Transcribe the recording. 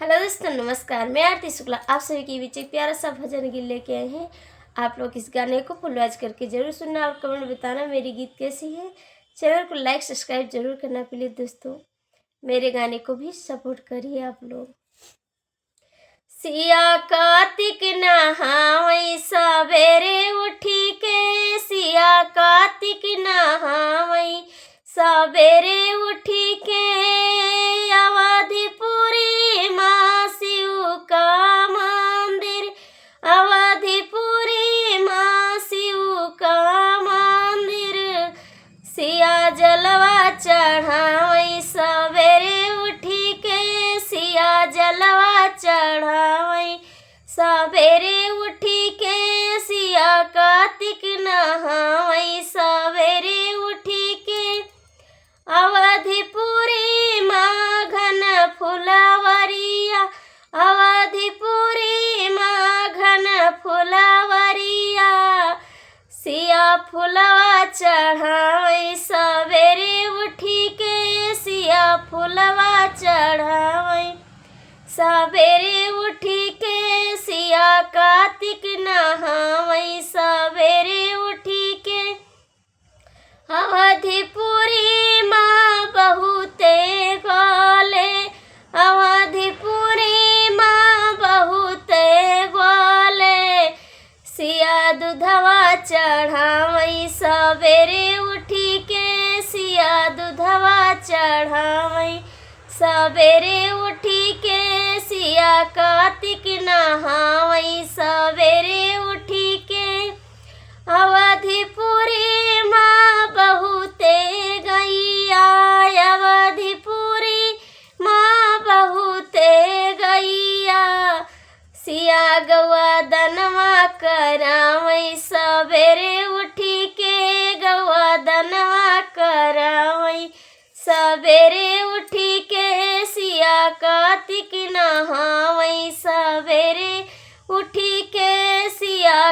Hello दोस्तों, नमस्कार। मैं आरती शुक्ला आप सभी के बीच एक प्यारा सा भजन गीत लेके आए हैं। आप लोग इस गाने को फुल वॉच करके जरूर सुनना और कमेंट बताना मेरी गीत कैसी है। चैनल को लाइक सब्सक्राइब जरूर करना प्लीज़ दोस्तों। मेरे गाने को भी सपोर्ट करिए आप लोग। सिया कार्तिक नहावै सवेरे उठी के, सिया कार्तिक नहावै सवेरे उठी के, अवधिपुरी माँ शिव का मंदिर, अवधिपुरी माँ शिव का मंदिर, सिया जलवा चढ़ावै सवेरे उठी के, सिया जलवा चढ़ावै सवेरे उठी के, सिया कार्तिक नहावै सवेरे उठी के, अवधिपुरी माँ घन फुलवरिया, अवधिपुरी माँ घन फुलवरिया, सिया फुलवा चढ़ावै सवेरे उठी के, सिया फुलवा चढ़ावै सवेरे उठी के, सिया कार्तिक नहावै सवेरे उठी के, अवधिपुरी माँ बहुते ग्वाले, अवधिपुरी माँ बहुते ग्वाले, सिया दूधवा चढ़ावै सवेरे उठी के, सिया दूधवा चढ़ावै सवेरे उठी के, सिया कार्तिक नहावै सवेरे उठी के, अवधिपुरी माँ बहुते गैया, अवधिपुरी माँ बहुते गैया, सिया गौआ दनवा करावै सवेरे उठी के, गौआ दनवा करावै सवेरे उठी के, सिया कार्तिक नहावै सवेरे उठी के, सिया